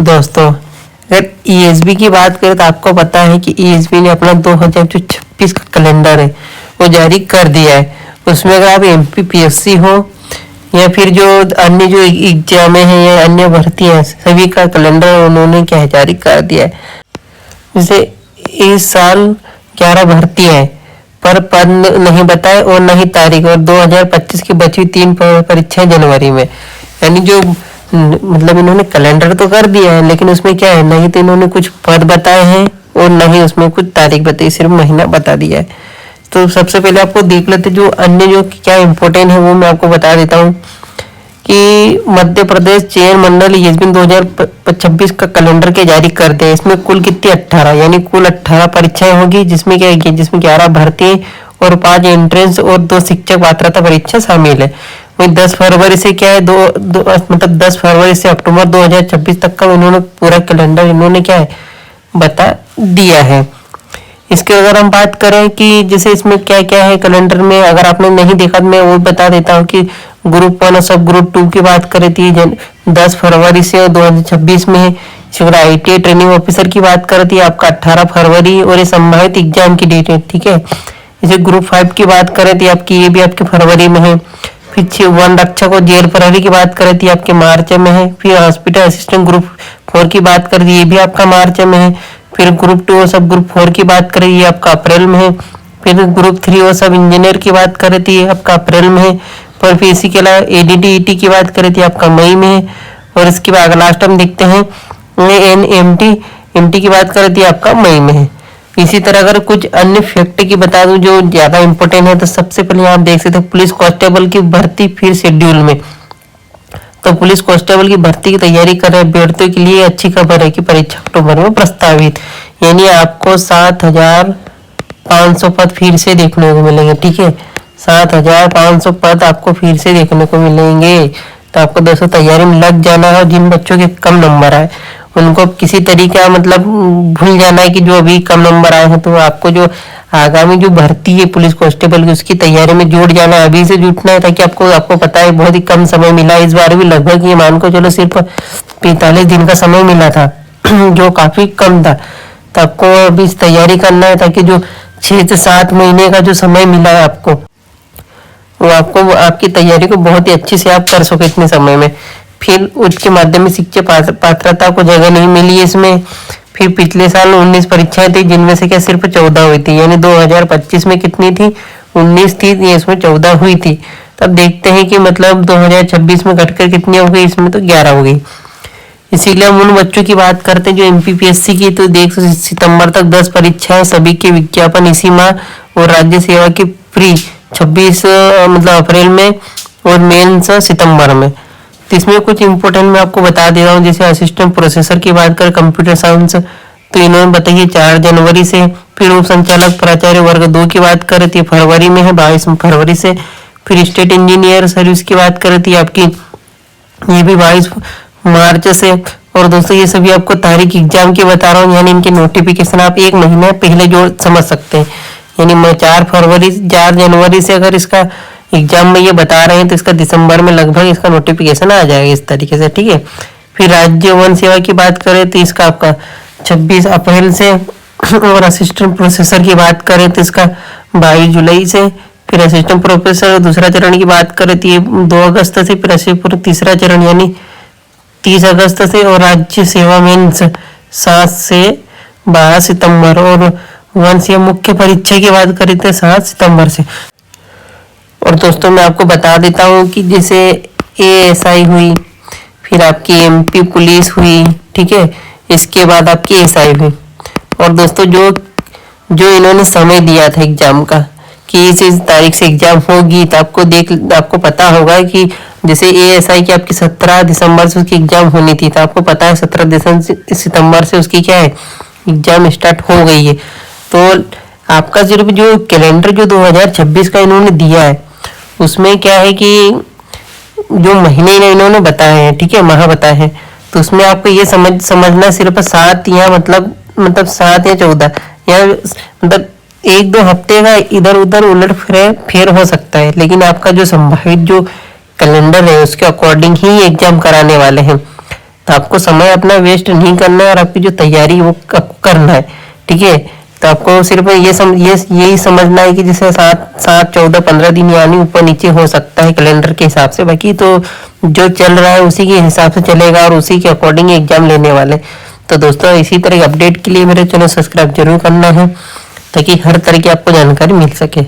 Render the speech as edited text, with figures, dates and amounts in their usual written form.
दोस्तों, अगर ईएसबी की बात करें तो आपको पता है कि ईएसबी ने अपना 2026 का कैलेंडर है वो जारी कर दिया है। उसमें अगर आप एमपीपीएससी हो या फिर जो अन्य जो एग्जाम हैं या अन्य भर्ती हैं, सभी का कैलेंडर उन्होंने क्या जारी कर दिया है। जैसे इस साल 11 भर्ती है पर पद नहीं बताए और नहीं तारीख, और 2025 की बची 3 परीक्षाएं जनवरी में। यानी जो मतलब इन्होंने कैलेंडर तो कर दिया है लेकिन उसमें क्या है, नहीं तो इन्होंने कुछ पद बताए हैं और नहीं उसमें कुछ तारीख बताई, सिर्फ महीना बता दिया है। तो सबसे पहले आपको देख लेते जो अन्य जो क्या इम्पोर्टेंट है वो मैं आपको बता देता हूँ कि मध्य प्रदेश चयन मंडल ईएसबी 2026 का कैलेंडर के जारी कर दिया। इसमें कुल कितनी 18 यानी कुल 18 परीक्षाएं होगी, जिसमें क्या है, जिसमें 11 भर्ती और 5 एंट्रेंस और 2 शिक्षक पात्रता परीक्षा शामिल है। वही 10 फरवरी से क्या है, मतलब 10 फरवरी से अक्टूबर 2026 तक का उन्होंने पूरा कैलेंडर इन्होंने क्या है बता दिया है। इसके अगर हम बात करें कि जैसे इसमें क्या क्या है कैलेंडर में, अगर आपने नहीं देखा तो मैं वो बता देता हूँ कि ग्रुप 1 और सब ग्रुप 2 की बात करें थी 10 फरवरी से 2026 में। ITA ट्रेनिंग ऑफिसर की बात करें थी आपका 18 फरवरी और ये संभावित एग्जाम की डेट है, ठीक है। जैसे ग्रुप 5 की बात करें थी आपकी, ये भी आपके फरवरी में है। फिर वन रक्षक और जेल प्रहरी की बात करें थी आपके मार्च में है। फिर हॉस्पिटल असिस्टेंट ग्रुप 4 की बात करें थी, ये भी आपका मार्च में है। फिर ग्रुप 2 और सब ग्रुप 4 की बात करें, ये आपका अप्रैल में है। फिर ग्रुप 3 और सब इंजीनियर की बात करें थी, आपका अप्रैल में है। पर फिर इसी के अलावा ADD-ET की बात करें थी आपका मई में है। और इसके बाद लास्ट हम देखते हैं NMT की बात करें थी आपका मई में है। इसी तरह अगर कुछ अन्य फैक्ट की बता दूं जो ज्यादा इंपॉर्टेंट है, तो सबसे पहले आप देख सकते हैं पुलिस कांस्टेबल की भर्ती फिर शेड्यूल में। तो पुलिस कांस्टेबल की भर्ती की तैयारी कर रहे अभ्यर्थियों के लिए अच्छी खबर है कि परीक्षा अक्टूबर में प्रस्तावित, यानी आपको 7,500 पद फिर से देखने को मिलेंगे, ठीक है। 7,500 पद आपको फिर से देखने को मिलेंगे। तो आपको दोस्तों तैयारी में लग जाना है। जिन बच्चों के कम नंबर आए उनको किसी तरीका मतलब भूल जाना है कि जो अभी कम नंबर आए हैं, तो आपको जो आगामी जो भर्ती है पुलिस कांस्टेबल की उसकी तैयारी में जुट जाना है, अभी से जुटना है, ताकि आपको पता है बहुत ही कम समय मिला है। इस बार भी लगभग ये मान को चलो सिर्फ 45 दिन का समय मिला था जो काफी कम था। तो आपको अभी तैयारी करना है ताकि जो 6 से 7 महीने का जो समय मिला है आपको, वो आपको आपकी तैयारी को बहुत ही अच्छे से आप कर सको इतने समय में। फिर उच्च माध्यमिक शिक्षा पात्रता को जगह नहीं मिली है इसमें। फिर पिछले साल 19 परीक्षाएं थी जिनमें से क्या सिर्फ 14 हुई थी, यानी 2025 में कितनी थी 19 थी, इसमें 14 हुई थी। तब देखते हैं कि मतलब 2026 में घटकर कितनी हो गई, इसमें तो 11 हो गई। इसीलिए हम उन बच्चों की बात करते हैं जो एमपीपीएससी की, तो देख सितंबर तक 10 परीक्षाएं, सभी के विज्ञापन इसी माह, और राज्य सेवा की प्री 26 मतलब अप्रैल में और मेंस सितंबर में। तो इसमें कुछ इंपोर्टेंट मैं आपको बता दे रहा हूँ। जैसे असिस्टेंट प्रोफेसर की बात करें कंप्यूटर साइंस, तो इन्होंने बताइए 4 जनवरी से। फिर उप संचालक प्राचार्य वर्ग 2 की बात करें थी फरवरी में है, 22 फरवरी से। फिर स्टेट इंजीनियर सर्विस की बात करें थी आपकी, ये भी 22 मार्च से। और दोस्तों ये सभी आपको तारीख एग्जाम की बता रहा हूँ, यानी इनके नोटिफिकेशन आप 1 महीना पहले जो समझ सकते हैं। यानी मैं 4 जनवरी से अगर इसका एग्जाम में ये बता रहे हैं तो इसका दिसंबर में लगभग इसका नोटिफिकेशन आ जाएगा इस तरीके से, ठीक है। फिर राज्य वन सेवा की बात करें तो इसका आपका 26 अप्रैल से, और असिस्टेंट प्रोफेसर की बात करें तो इसका 22 जुलाई से। फिर असिस्टेंट प्रोफेसर दूसरा चरण की बात करें तो ये 2 अगस्त से। फिर असिस्टेंट तीसरा चरण यानी 30 अगस्त से, और राज्य सेवा मेंस 7 से 12 सितंबर, और वन सेवा मुख्य परीक्षा की बात करें तो 7 सितंबर से। और दोस्तों मैं आपको बता देता हूँ कि जैसे ASI हुई, फिर आपकी MP पुलिस हुई, ठीक है, इसके बाद आपकी SI हुई। और दोस्तों जो इन्होंने समय दिया था एग्जाम का कि इस तारीख से एग्जाम होगी, तो आपको पता होगा कि जैसे ASI की आपकी 17 दिसंबर से उसकी एग्जाम होनी थी, तो आपको पता है 17 सितंबर से उसकी क्या है एग्जाम स्टार्ट हो गई है। तो आपका सिर्फ जो कैलेंडर जो 2026 का इन्होंने दिया है उसमें क्या है कि जो महीने इन्होंने बताए हैं, ठीक है, माह बताए हैं, तो उसमें आपको ये समझना सिर्फ 7 या मतलब 7 या 14 या मतलब 1-2 हफ्ते का इधर उधर उलट फेर हो सकता है, लेकिन आपका जो संभावित जो कैलेंडर है उसके अकॉर्डिंग ही एग्जाम कराने वाले हैं। तो आपको समय अपना वेस्ट नहीं करना है और आपकी जो तैयारी वो आपको करना है। ठीक है, तो आपको सिर्फ यही समझना है कि जैसे 7, 7, 14, 15 दिन यानी ऊपर नीचे हो सकता है कैलेंडर के हिसाब से, बाकी तो जो चल रहा है उसी के हिसाब से चलेगा और उसी के अकॉर्डिंग एग्जाम लेने वाले। तो दोस्तों इसी तरह के अपडेट के लिए मेरे चैनल सब्सक्राइब जरूर करना है ताकि हर तरह की आपको जानकारी मिल सके।